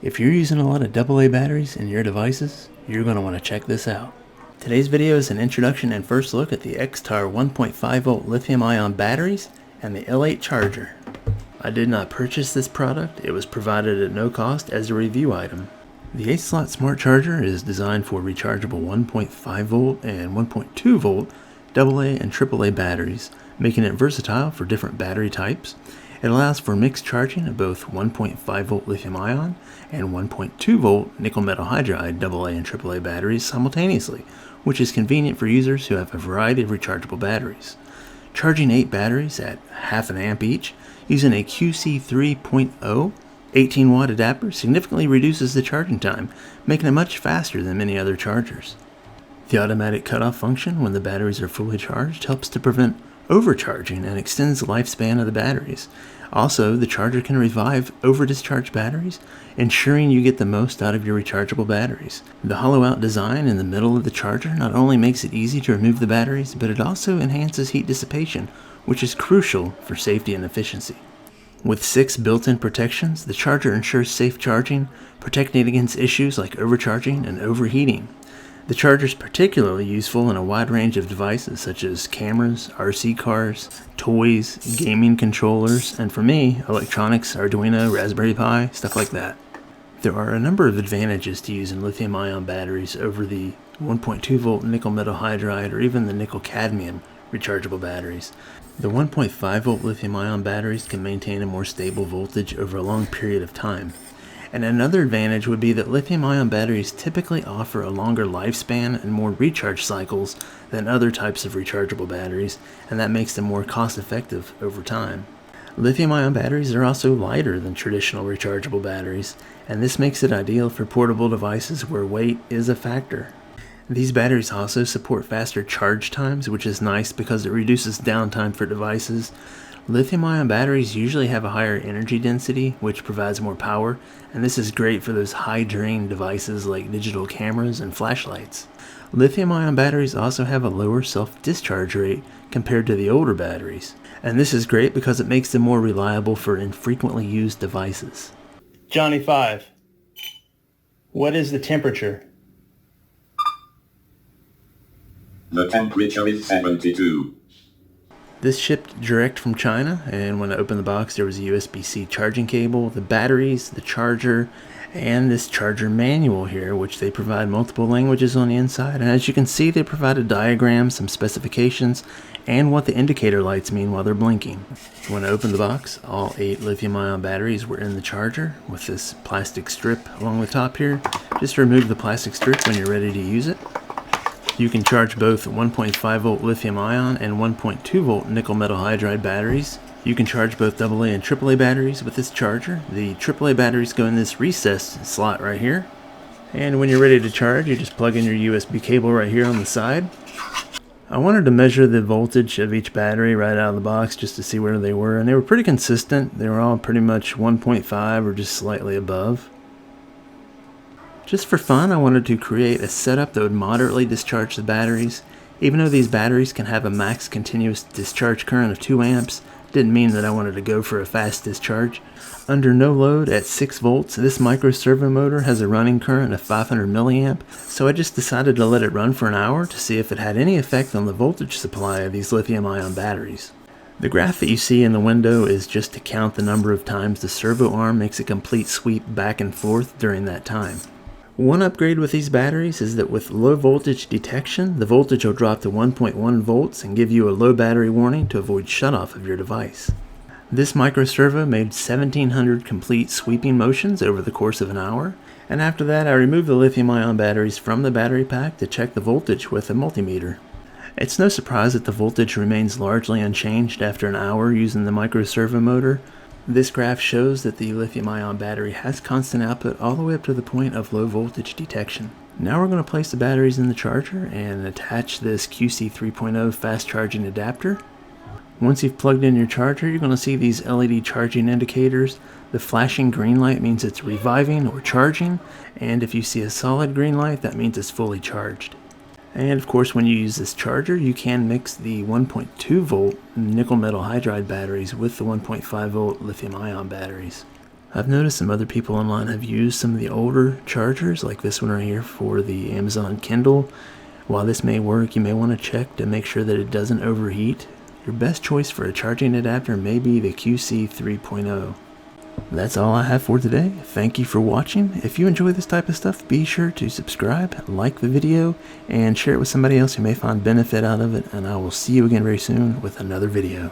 If you're using a lot of AA batteries in your devices, you're going to want to check this out. Today's video is an introduction and first look at the XTAR 1.5V lithium-ion batteries and the L8 Charger. I did not purchase this product, it was provided at no cost as a review item. The 8-slot smart charger is designed for rechargeable 1.5V and 1.2V AA and AAA batteries, making it versatile for different battery types. It allows for mixed charging of both 1.5V lithium-ion and 1.2V nickel metal hydride AA and AAA batteries simultaneously, which is convenient for users who have a variety of rechargeable batteries. Charging 8 batteries at half an amp each using a QC 3.0 18-watt adapter significantly reduces the charging time, making it much faster than many other chargers. The automatic cutoff function when the batteries are fully charged helps to prevent overcharging and extends the lifespan of the batteries. Also, the charger can revive over-discharged batteries, ensuring you get the most out of your rechargeable batteries. The hollow-out design in the middle of the charger not only makes it easy to remove the batteries, but it also enhances heat dissipation, which is crucial for safety and efficiency. With 6 built-in protections, the charger ensures safe charging, protecting against issues like overcharging and overheating. The charger is particularly useful in a wide range of devices such as cameras, RC cars, toys, gaming controllers, and for me, electronics, Arduino, Raspberry Pi, stuff like that. There are a number of advantages to using lithium-ion batteries over the 1.2V nickel metal hydride or even the nickel cadmium rechargeable batteries. The 1.5V lithium-ion batteries can maintain a more stable voltage over a long period of time. And another advantage would be that lithium-ion batteries typically offer a longer lifespan and more recharge cycles than other types of rechargeable batteries, and that makes them more cost-effective over time. Lithium-ion batteries are also lighter than traditional rechargeable batteries, and this makes it ideal for portable devices where weight is a factor. These batteries also support faster charge times, which is nice because it reduces downtime for devices. Lithium-ion batteries usually have a higher energy density, which provides more power, and this is great for those high-drain devices like digital cameras and flashlights. Lithium-ion batteries also have a lower self-discharge rate compared to the older batteries, and this is great because it makes them more reliable for infrequently used devices. Johnny 5, what is the temperature? The temperature is 72. This shipped direct from China, and when I opened the box there was a USB-C charging cable, the batteries, the charger, and this charger manual here, which they provide multiple languages on the inside. And as you can see, they provide a diagram, some specifications, and what the indicator lights mean while they're blinking. When I opened the box, all 8 lithium-ion batteries were in the charger with this plastic strip along the top here. Just remove the plastic strip when you're ready to use it. You can charge both 1.5V lithium-ion and 1.2V nickel metal hydride batteries. You can charge both AA and AAA batteries with this charger. The AAA batteries go in this recessed slot right here. And when you're ready to charge, you just plug in your USB cable right here on the side. I wanted to measure the voltage of each battery right out of the box just to see where they were, and they were pretty consistent. They were all pretty much 1.5 or just slightly above. Just for fun, I wanted to create a setup that would moderately discharge the batteries. Even though these batteries can have a max continuous discharge current of 2 amps, didn't mean that I wanted to go for a fast discharge. Under no load at 6 volts, this micro servo motor has a running current of 500 milliamp, so I just decided to let it run for an hour to see if it had any effect on the voltage supply of these lithium-ion batteries. The graph that you see in the window is just to count the number of times the servo arm makes a complete sweep back and forth during that time. One upgrade with these batteries is that with low voltage detection, the voltage will drop to 1.1 volts and give you a low battery warning to avoid shutoff of your device. This micro servo made 1700 complete sweeping motions over the course of an hour, and after that I removed the lithium-ion batteries from the battery pack to check the voltage with a multimeter. It's no surprise that the voltage remains largely unchanged after an hour using the micro servo motor. This graph shows that the lithium-ion battery has constant output all the way up to the point of low voltage detection. Now we're going to place the batteries in the charger and attach this QC 3.0 fast charging adapter. Once you've plugged in your charger, you're going to see these LED charging indicators. The flashing green light means it's reviving or charging, and if you see a solid green light, that means it's fully charged. And of course, when you use this charger, you can mix the 1.2V nickel metal hydride batteries with the 1.5V lithium-ion batteries. I've noticed some other people online have used some of the older chargers, like this one right here for the Amazon Kindle. While this may work, you may want to check to make sure that it doesn't overheat. Your best choice for a charging adapter may be the QC 3.0. That's all I have for today. Thank you for watching. If you enjoy this type of stuff, be sure to subscribe, like the video, and share it with somebody else who may find benefit out of it. And I will see you again very soon with another video.